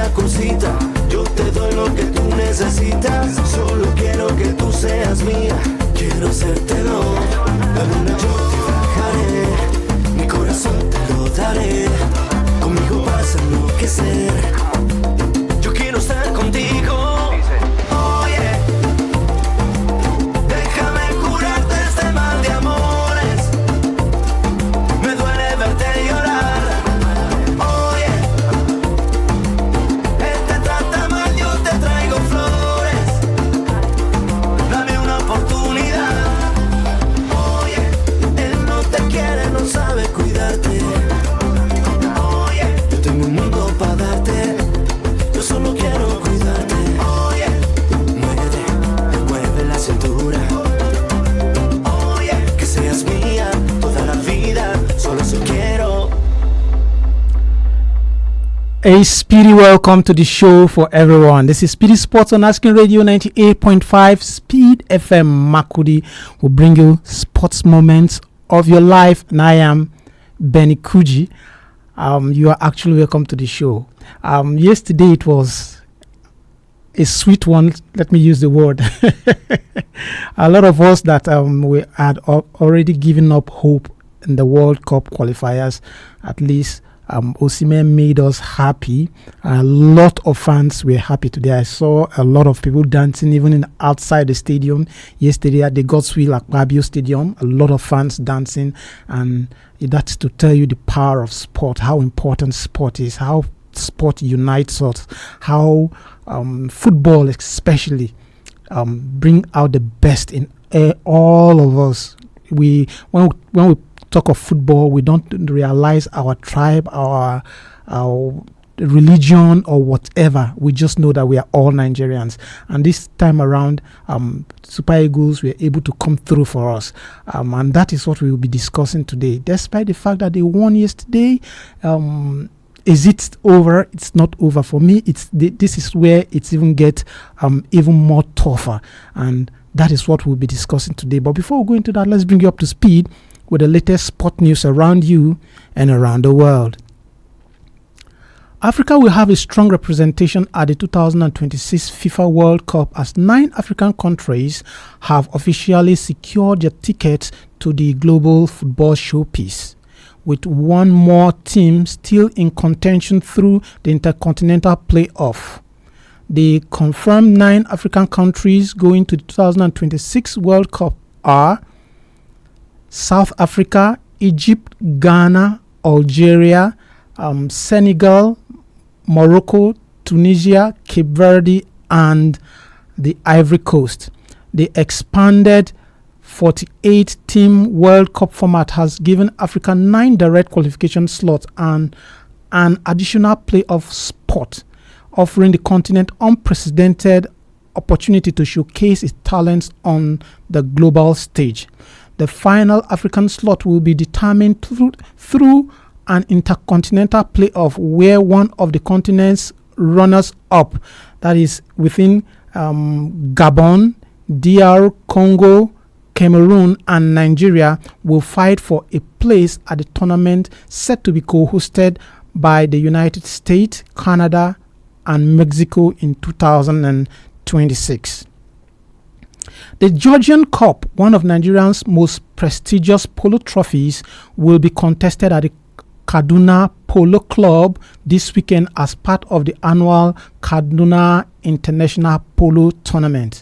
una cosita, yo te doy lo que tú necesitas. Solo quiero que tú seas mía, quiero hacértelo. La luna yo te bajaré, mi corazón te lo daré. Conmigo vas a enloquecer, yo quiero estar contigo. A speedy welcome to the show for everyone. This is SPEEDy Sports on Asking Radio 98.5 Speed FM Makudi. Will bring you sports moments of your life, and I am Benny Kuji. You are actually welcome to the show. Yesterday it was a sweet one. Let me use the word. A lot of us that we had already given up hope in the World Cup qualifiers, at least. Osimhen made us happy. A lot of fans were happy today. I saw a lot of people dancing even outside the stadium yesterday at the Godswill Akpabio Stadium. A lot of fans dancing, and that's to tell you the power of sport, how important sport is, how sport unites us, how football especially bring out the best in all of us. When we talk of football, we don't realize our tribe, our religion or whatever. We just know that we are all Nigerians, and this time around Super Eagles were able to come through for us, and that is what we will be discussing today. Despite the fact that they won yesterday, is it over? It's not over for me. This is where it's even get even more tougher, and that is what we'll be discussing today. But before we go into that, let's bring you up to speed with the latest sport news around you and around the world. Africa will have a strong representation at the 2026 FIFA World Cup as 9 African countries have officially secured their tickets to the global football showpiece, with one more team still in contention through the Intercontinental Playoff. The confirmed 9 African countries going to the 2026 World Cup are South Africa, Egypt, Ghana, Algeria, Senegal, Morocco, Tunisia, Cape Verde, and the Ivory Coast. The expanded 48-team World Cup format has given Africa 9 direct qualification slots and an additional playoff spot, offering the continent unprecedented opportunity to showcase its talents on the global stage. The final African slot will be determined through an intercontinental playoff where one of the continent's runners-up, that is within Gabon, DR Congo, Cameroon, and Nigeria, will fight for a place at the tournament set to be co-hosted by the United States, Canada, and Mexico in 2026. The Georgian Cup, one of Nigeria's most prestigious polo trophies, will be contested at the Kaduna Polo Club this weekend as part of the annual Kaduna International Polo Tournament.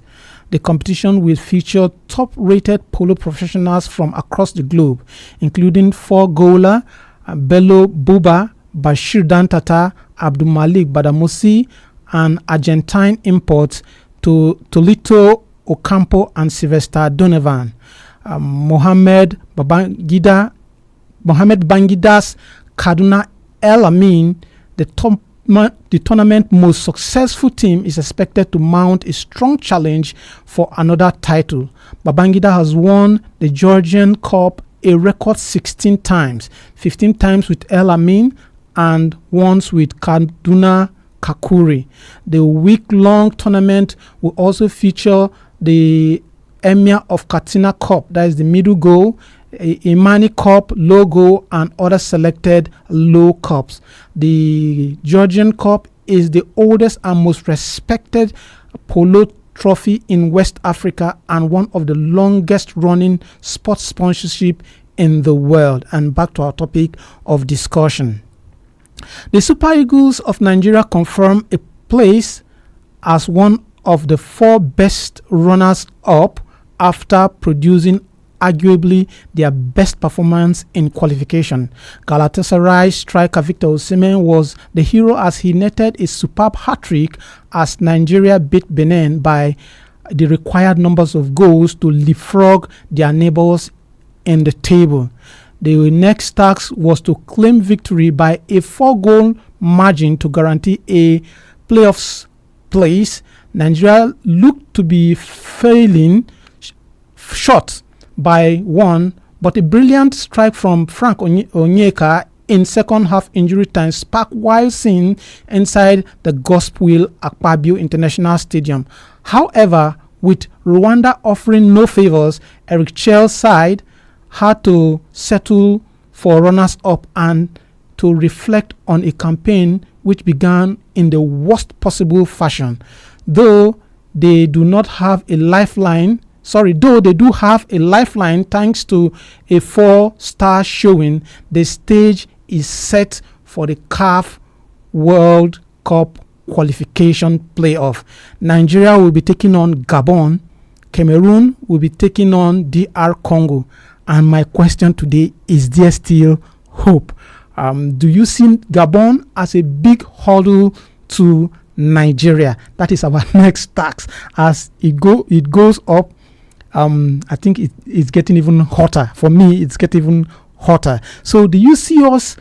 The competition will feature top-rated polo professionals from across the globe, including 4-goaler Bello Buba, Bashir Dantata, Abdul Malik Badamosi, and Argentine imports Tolito Ocampo and Sylvester Donovan. Mohamed Bangida's Kaduna El Amin, the tournament's most successful team, is expected to mount a strong challenge for another title. Babangida has won the Georgian Cup a record 16 times, 15 times with El Amin and once with Kaduna Kakuri. The week-long tournament will also feature the Emir of Katsina Cup, that is the middle goal, Imani Cup, low goal, and other selected low cups. The Georgian Cup is the oldest and most respected polo trophy in West Africa and one of the longest running sports sponsorship in the world. And back to our topic of discussion. The Super Eagles of Nigeria confirm a place as one of the 4 best runners-up after producing arguably their best performance in qualification. Galatasaray striker Victor Osimhen was the hero as he netted a superb hat-trick as Nigeria beat Benin by the required numbers of goals to leapfrog their neighbors in the table. The next task was to claim victory by a 4-goal margin to guarantee a playoffs place. Nigeria looked to be failing short by 1, but a brilliant strike from Frank Onyeka in second half injury time sparked wild scene inside the Gospel Akpabio International Stadium. However, with Rwanda offering no favors, Eric Chell's side had to settle for runners-up and to reflect on a campaign which began in the worst possible fashion. Though they do have a lifeline thanks to a 4-star showing, the stage is set for the CAF World Cup qualification playoff. Nigeria will be taking on Gabon. Cameroon will be taking on DR Congo. And my question today, is there still hope? Do you see Gabon as a big hurdle to Nigeria? That is our next task. As it goes up, I think it's getting even hotter. For me, it's getting even hotter. So do you see us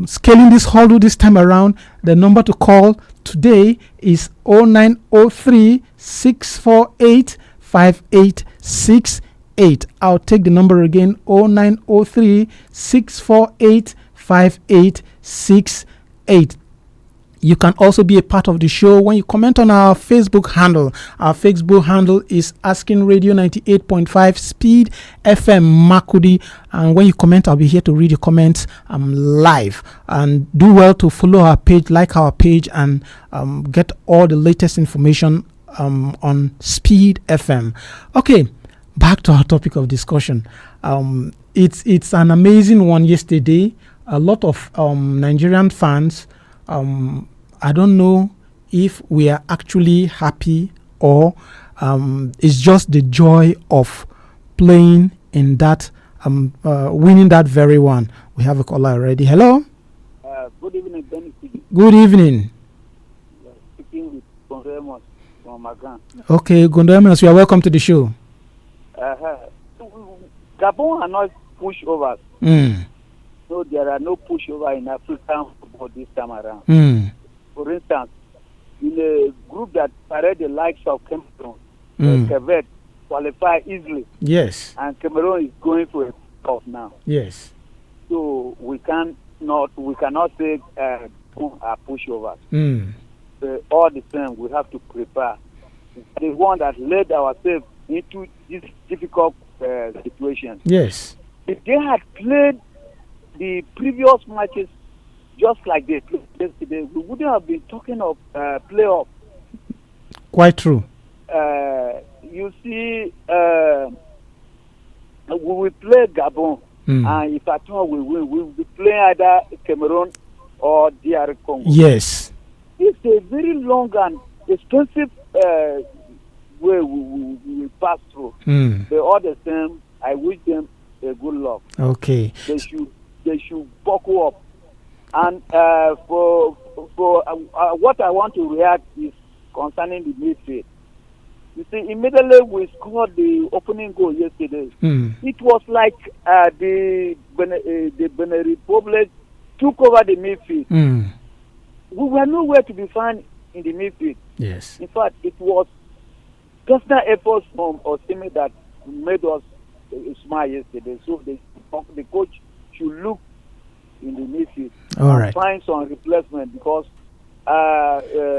scaling this hurdle this time around? The number to call today is 0903 648 5868. I'll take the number again, 0903 648 5868. You can also be a part of the show when you comment on our Facebook handle. Our Facebook handle is Asking Radio 98.5 Speed FM Makudi. And when you comment, I'll be here to read your comments live. And do well to follow our page, like our page, and get all the latest information on Speed FM. Okay, back to our topic of discussion. It's an amazing one yesterday. A lot of Nigerian fans, I don't know if we are actually happy or it's just the joy of playing in that, winning that very one. We have a caller already. Hello? Good evening, Benny. Good evening. Speaking with Gondoemos from Magan. Okay, Gondoemos, you are welcome to the show. Gabon are not pushovers. So there are no pushover in African football this time around. For instance, in a group that parade the likes of Cameroon, Quebec qualify easily. Yes. And Cameroon is going for a cup now. Yes. So we cannot say are pushovers. All the same, we have to prepare. The one that led ourselves into this difficult situation. Yes. If they had played the previous matches just like they played yesterday, we wouldn't have been talking of playoff. Quite true. You see, we will play Gabon, and if at all we win, we will be playing either Cameroon or DR Congo. Yes. It's a very long and expensive way we pass through. But all the same, I wish them a good luck. Okay. They should buckle up. And for what I want to react is concerning the midfield. You see, immediately we scored the opening goal yesterday. It was like the Benin Republic took over the midfield. We were nowhere to be found in the midfield. Yes. In fact, it was personal efforts from Osimhen that made us smile yesterday. So the coach should look in the midfield and find some replacement because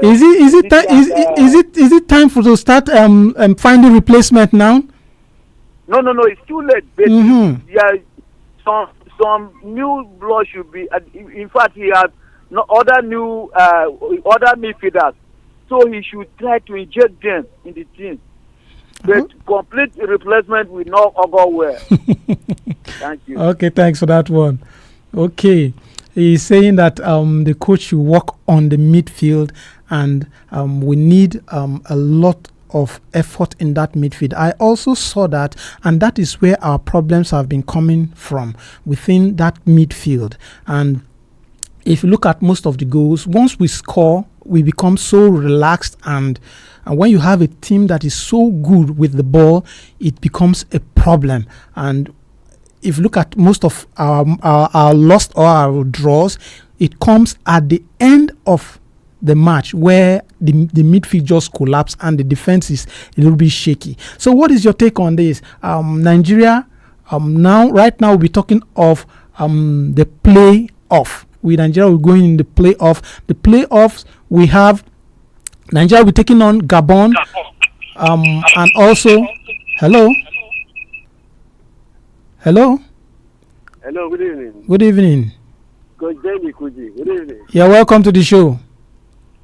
is it time for to start finding replacement now? No, it's too late. Yeah, some new blood should be. In fact, he has other midfielders. So he should try to inject them in the team. But complete replacement will not go well. Thank you. Okay, thanks for that one. Okay. He's saying that the coach should work on the midfield, and we need a lot of effort in that midfield. I also saw that, and that is where our problems have been coming from, within that midfield. And if you look at most of the goals, once we score, we become so relaxed, and when you have a team that is so good with the ball, it becomes a problem. And if you look at most of our lost or our draws, it comes at the end of the match where the midfield just collapse and the defense is a little bit shaky. So what is your take on this? Nigeria, right now we're talking of the play-off. With Nigeria, we're going in the play-off. The play-offs, we have Nigeria will be taking on Gabon, and also, hello, Hello, good evening. Good evening. Kuji, good evening. You're welcome to the show.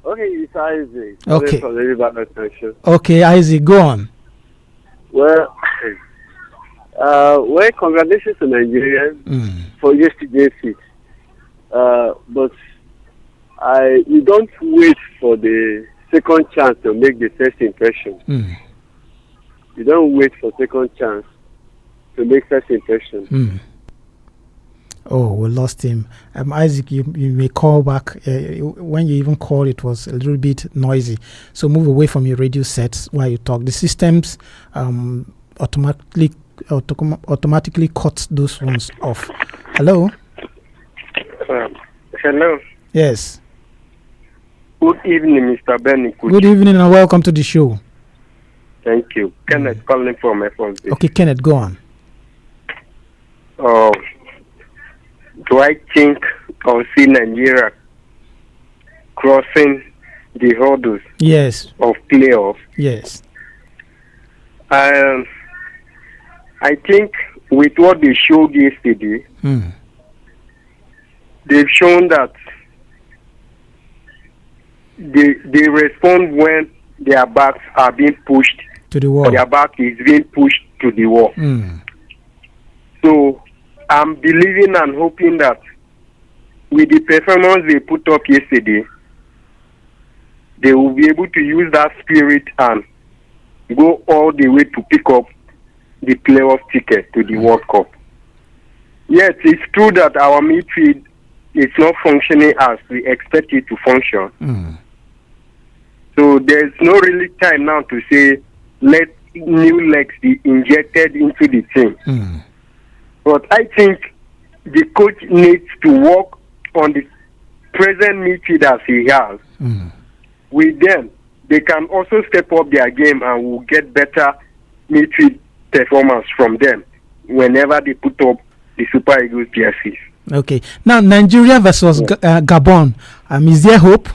Okay, it's Isaac. Okay. From the Okay, Isaac, go on. Well, congratulations to Nigeria for yesterday's feat. But you don't wait for the second chance to make the first impression. You don't wait for second chance to make first impression. Oh, we lost him. Isaac, you may call back. When you even called, it was a little bit noisy. So move away from your radio sets while you talk. The systems automatically cuts those ones off. Hello? Hello. Yes. Good evening, Mr. Benny. Good evening and welcome to the show. Thank you. Kenneth calling from FOC. Okay, Kenneth, go on. Do I think or see Nigeria crossing the hurdles of playoffs? Yes. I think with what they showed yesterday, they've shown that they respond when their backs are being pushed to the wall. Or their back is being pushed to the wall. So I'm believing and hoping that with the performance they put up yesterday, they will be able to use that spirit and go all the way to pick up the playoff ticket to the World Cup. Yes, it's true that our midfield is not functioning as we expect it to function. So there's no really time now to say, let new legs be injected into the team. But I think the coach needs to work on the present midfielders he has. With them, they can also step up their game and will get better midfield performance from them whenever they put up the Super Eagles jerseys. Okay. Now, Nigeria versus Gabon. Is there hope?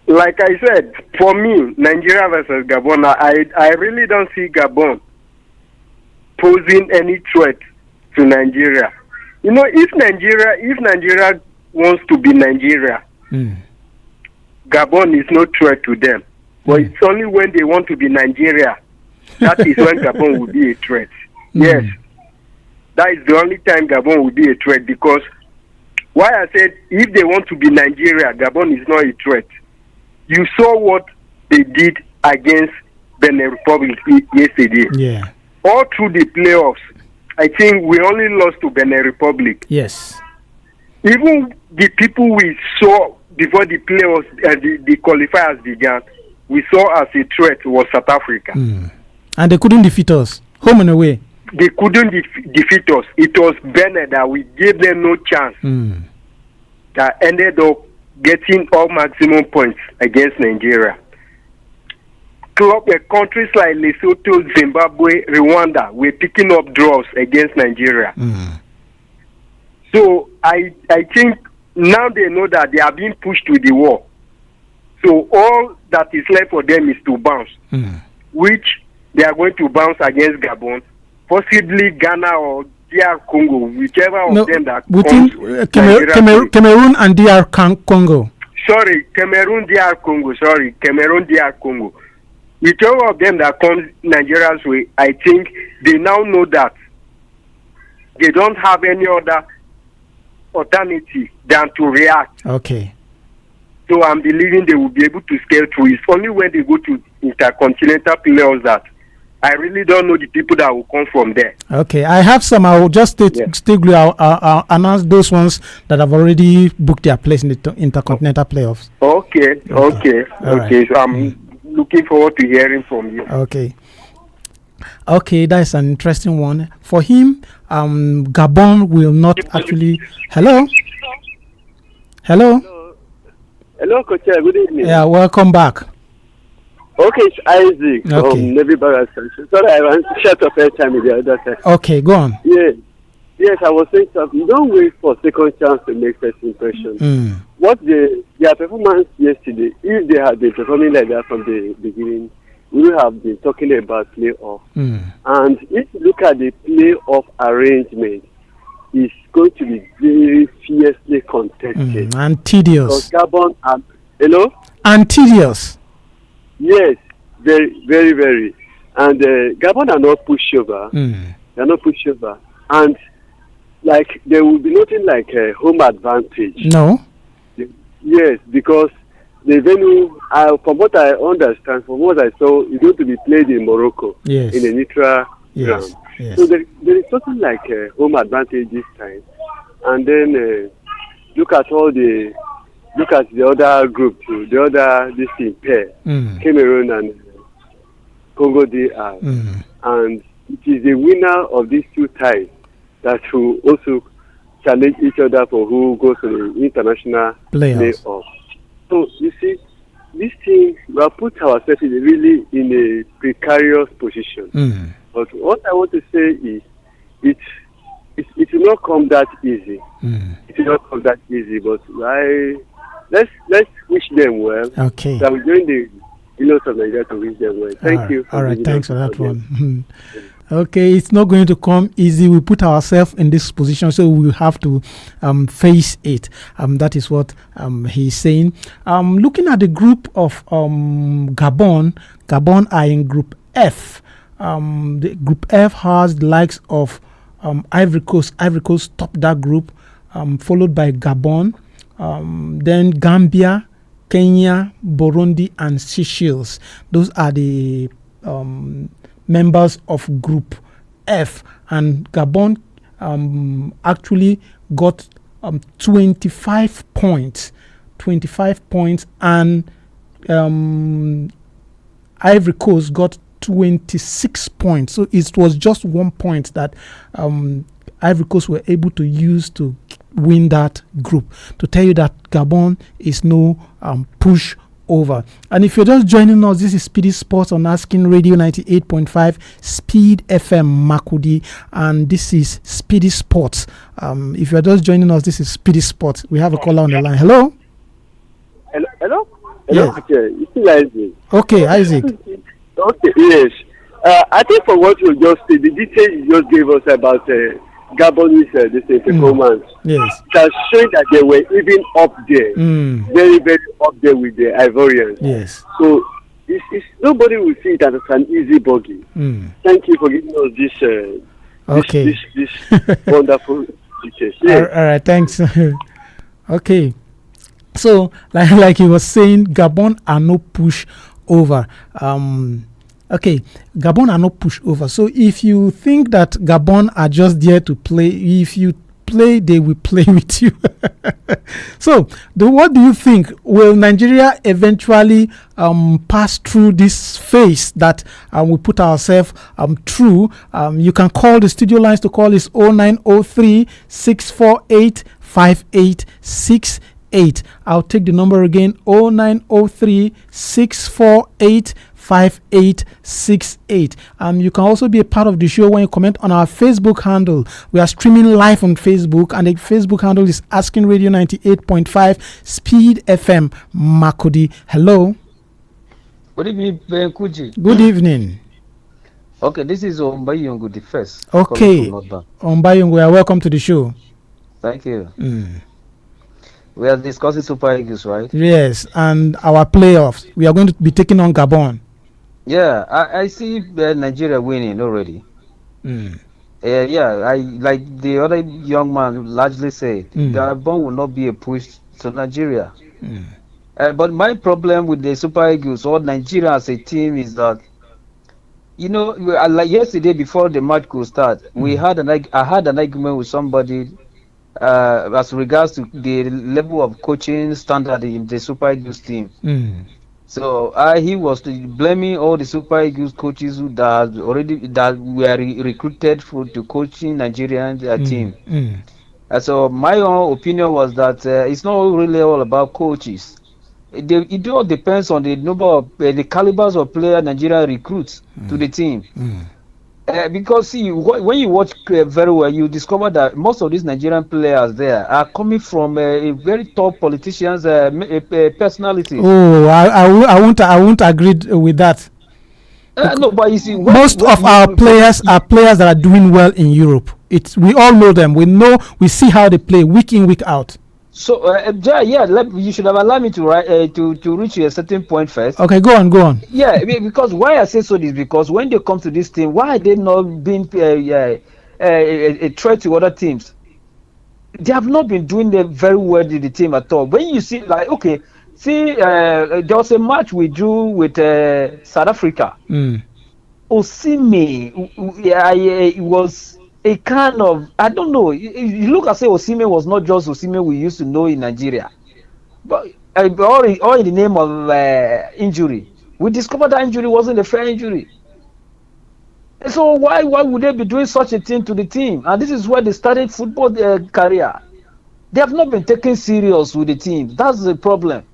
Like I said, for me, Nigeria versus Gabon, I really don't see Gabon posing any threat to Nigeria. You know, if Nigeria wants to be Nigeria, Gabon is no threat to them. But it's only when they want to be Nigeria that is when Gabon will be a threat. Yes, that is the only time Gabon will be a threat, because why I said if they want to be Nigeria, Gabon is not a threat. You saw what they did against Benin Republic yesterday. Yeah. All through the playoffs, I think we only lost to Benin Republic. Yes. Even the people we saw before the playoffs, the qualifiers began, we saw as a threat was South Africa. And they couldn't defeat us, home and away. They couldn't defeat us. It was Benin that we gave them no chance. That ended up getting all maximum points against Nigeria. Countries like Lesotho, Zimbabwe, Rwanda were picking up draws against Nigeria. So I think now they know that they are being pushed to the wall. So all that is left for them is to bounce, which they are going to bounce against Gabon, possibly Ghana or DR Congo, whichever of them that within Cameroon and DR Congo. Sorry, Cameroon DR Congo. Whichever of them that comes Nigeria's way, I think they now know that they don't have any other alternative than to react. Okay. So I'm believing they will be able to scale through. It's only when they go to intercontinental playoffs that I really don't know the people that will come from there. Okay, I have some. I will just stay glue. I'll announce those ones that have already booked their place in the intercontinental playoffs. Okay. Right. So I'm looking forward to hearing from you. Okay, that's an interesting one. For him, Gabon will not actually. Hello, Coach. Good evening. Yeah, welcome back. Okay, it's Isaac from Navy Barracks. Sorry, I want to shut up every time with the other side. Okay, go on. Yes, I was saying something. You don't wait for second chance to make first impression. What their performance yesterday, if they had been performing like that from the beginning, we would have been talking about playoff. And if you look at the playoff arrangement, it's going to be very fiercely contested. And tedious. Because Gabon and hello? And tedious. Yes, very, very, very. And Gabon are not pushover. They're not pushover. And like there will be nothing like a home advantage. No. Yes, because the venue, from what I understand, from what I saw, is going to be played in Morocco. Yes. In a neutral ground. Yes. So there is something like a home advantage this time. And then look at the other group too, the other this team pair, Cameroon and Congo DR. And it is the winner of these two ties that will also challenge each other for who goes to the international playoff. So you see, this thing, we have put ourselves really in a precarious position. But what I want to say is, it will not come that easy. It will not come that easy. But let's wish them well. Okay. So I'm doing the Willows of Nigeria to wish them well. Thank you. All right. Thanks for that one. Okay, it's not going to come easy. We put ourselves in this position, so we have to face it. That is what he's saying. Looking at the group of Gabon are in Group F. The Group F has the likes of Ivory Coast. Ivory Coast topped that group, followed by Gabon, then Gambia, Kenya, Burundi, and Seychelles. Those are the members of Group F, and Gabon actually got 25 points, and Ivory Coast got 26 points. So it was just 1 point that Ivory Coast were able to use to win that group, to tell you that Gabon is no push over. And if you're just joining us, this is Speedy Sports on Asking Radio 98.5 Speed FM Makudi, and this is Speedy Sports. If you're just joining us, this is Speedy Sports. We have a caller on the line. Hello? Hello? Yes. Okay, Isaac. Okay, yes. I think for what you just said, the details you just gave us about Gabonese performance, yes, it has shown that they were even up there, very, very up there with the Ivorians. Yes. So nobody will see it as an easy bogey. Thank you for giving us this wonderful details. Yes. All right, thanks. Okay. So, like he was saying, Gabon are no push over. Okay, Gabon are not pushed over. So if you think that Gabon are just there to play, if you play, they will play with you. So, what do you think? Will Nigeria eventually pass through this phase that we put ourselves through? You can call the studio lines to call is 0903 648 5868. I'll take the number again, 0903 648 5868. You can also be a part of the show when you comment on our Facebook handle. We are streaming live on Facebook, and the Facebook handle is Asking Radio 98.5 Speed FM Makudi. Hello. Good evening, Kuji. Good evening. Okay, this is Ombayungu the first. Okay, Ombayungu, welcome to the show. Thank you. We are discussing Super Eagles, right? Yes, and our playoffs. We are going to be taking on Gabon. Yeah, I see Nigeria winning already. I like the other young man largely said, Gabon will not be a push to Nigeria. But my problem with the Super Eagles or Nigeria as a team is that, like yesterday before the match could start, I had an argument with somebody as regards to the level of coaching standard in the Super Eagles team. So he was blaming all the Super Eagles coaches that were recruited to coaching Nigerian team. So my own opinion was that it's not really all about coaches. It all depends on the number of the calibers of player Nigeria recruits to the team. Because see, when you watch very well, you discover that most of these Nigerian players there are coming from very top politicians' personalities. Oh, I won't agree with that. No, but you see, most of our players are players that are doing well in Europe. We all know them. We see how they play week in, week out. So, you should have allowed me to reach a certain point first. Okay, go on. Yeah, because why I say so is because when they come to this team, why are they not being a threat to other teams? They have not been doing very well in the team at all. When you see, there was a match we drew with South Africa. Osimhen, it was a kind of, I don't know. You look and say Osimhen was not just Osimhen we used to know in Nigeria, but all in the name of injury. We discovered that injury wasn't a fair injury. So why would they be doing such a thing to the team? And this is where they started football career. They have not been taken serious with the team. That's the problem.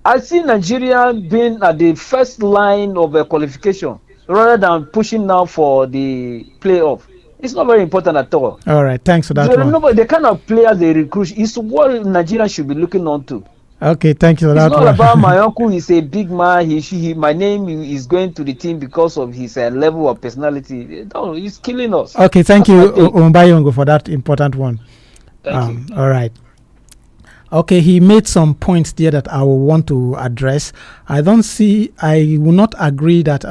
I see Nigeria being at the first line of qualification rather than pushing now for the playoff. It's not very important at all. All right, thanks for that. The kind of players they recruit is what Nigeria should be looking on to. Okay, thank you for that. It's not about my uncle is a big man. My name is going to the team because of his level of personality. No, he's killing us. Okay, thank you, Ombayongo, for that important one. Thank you. All right. Okay, he made some points there that I will want to address. I will not agree that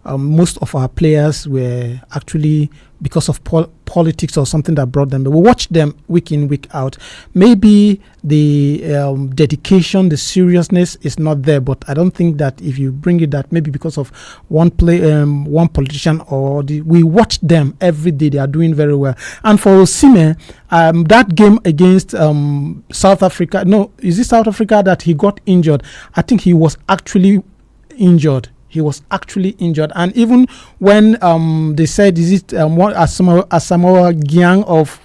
most of our players were actually because of politics or something that brought them. We watch them week in, week out. Maybe the dedication, the seriousness is not there, but I don't think that if you bring it that maybe because of one politician we watch them every day. They are doing very well. And for Osimhen, that game against South Africa, no, is it South Africa that he got injured? I think he was actually injured. And even when they said, is it Asamoah Gyan of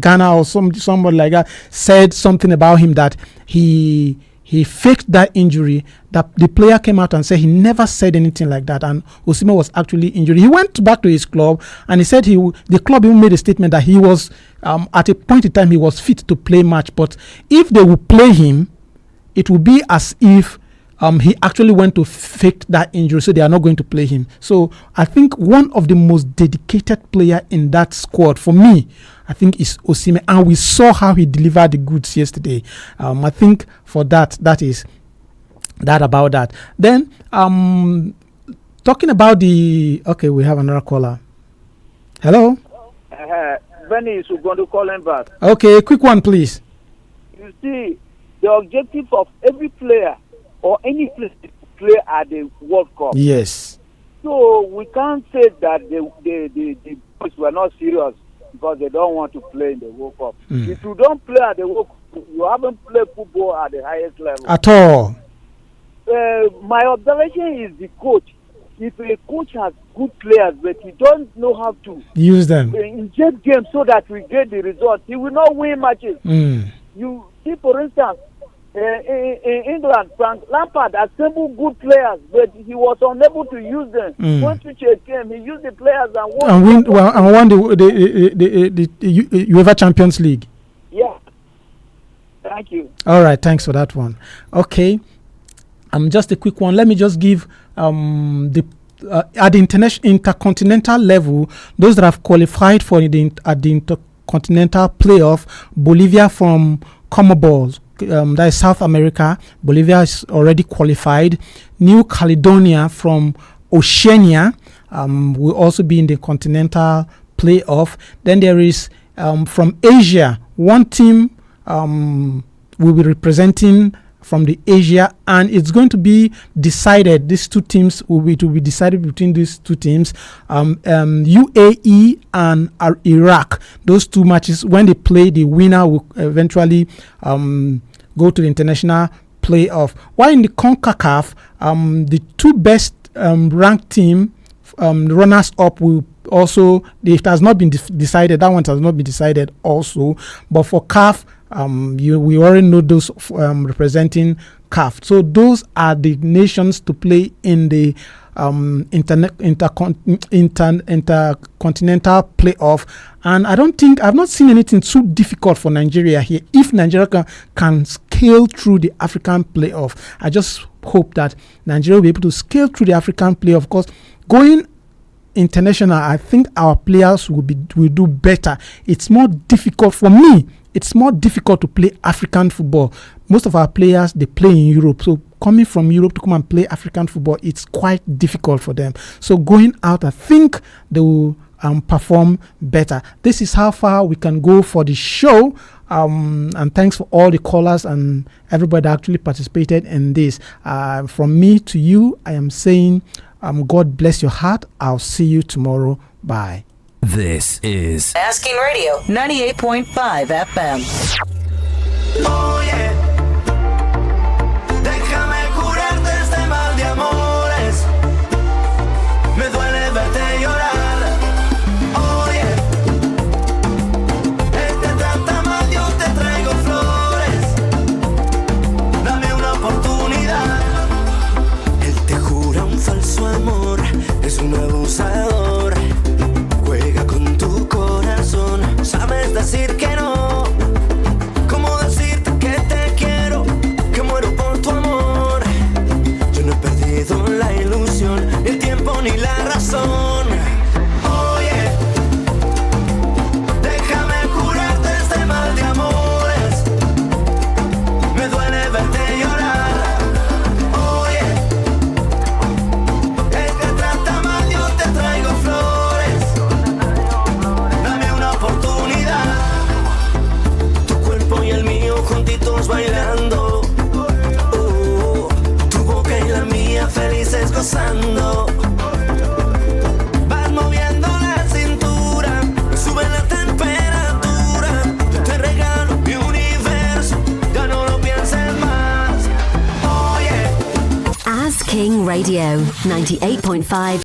Ghana or somebody like that said something about him that he faked that injury, that the player came out and said he never said anything like that, and Osimhen was actually injured. He went back to his club and he said the club even made a statement that he was at a point in time he was fit to play match, but if they would play him, it would be as if he actually went to fake that injury, so they are not going to play him. So I think one of the most dedicated player in that squad for me, I think, is Osimhen, and we saw how he delivered the goods yesterday. I think for that is that about that. Then talking about we have another caller. Hello. Benny is going to call him back. Okay, a quick one, please. You see, the objective of every player or any place to play at the World Cup. Yes. So we can't say that the boys were not serious because they don't want to play in the World Cup. If you don't play at the World Cup, you haven't played football at the highest level. At all. My observation is the coach. If a coach has good players but he don't know how to use them, inject games so that we get the result, he will not win matches. You see, for instance, in England, Frank Lampard assembled good players, but he was unable to use them. Once he came, he used the players and won the UEFA Champions League. Yeah. Thank you. All right, thanks for that one. Okay, just a quick one. Let me just give at the intercontinental level, those that have qualified for at the intercontinental playoff, Bolivia from CONMEBOL, that is South America. Bolivia is already qualified. New Caledonia from Oceania will also be in the continental playoff. Then there is from Asia, one team will be representing from the Asia, and it's going to be decided. These two teams will be decided between these two teams, UAE and Iraq. Those two matches, when they play, the winner will eventually go to the international playoff. While in the CONCACAF, the two best ranked team, runners up, will also, it has not been decided. That one has not been decided also. But for CAF, we already know those representing CAF. So those are the nations to play in the intercontinental playoff. And I've not seen anything too difficult for Nigeria here. If Nigeria can scale through the African playoff, I just hope that Nigeria will be able to scale through the African playoff. Of course, going international, I think our players will do better. It's more difficult for me. It's more difficult to play African football. Most of our players, they play in Europe. So coming from Europe to come and play African football, it's quite difficult for them. So going out, I think they will perform better. This is how far we can go for the show. And thanks for all the callers and everybody that actually participated in this. From me to you, I am saying, God bless your heart. I'll see you tomorrow. Bye. This is Asking Radio 98.5 FM. Oye, déjame curarte este mal de amores. Me duele verte llorar. Oye, él te trata mal, yo te traigo flores. Dame una oportunidad. Él te jura un falso amor, es un abusador. Juega con tu corazón, sabes decir que no. ¿Cómo decirte que te quiero, que muero por tu amor? Yo no he perdido la ilusión, ni el tiempo ni la razón. Oye, déjame curarte este mal de amores. Me duele verte llorar. Oye, el que trata mal, yo te traigo flores. Dame una oportunidad. Tu cuerpo y el mío juntitos bailando. Tu boca y la mía felices gozando. Vas moviendo la cintura, me sube la temperatura. Yo te regalo mi universo, ya no lo pienses más. Oye. As King Radio 98.5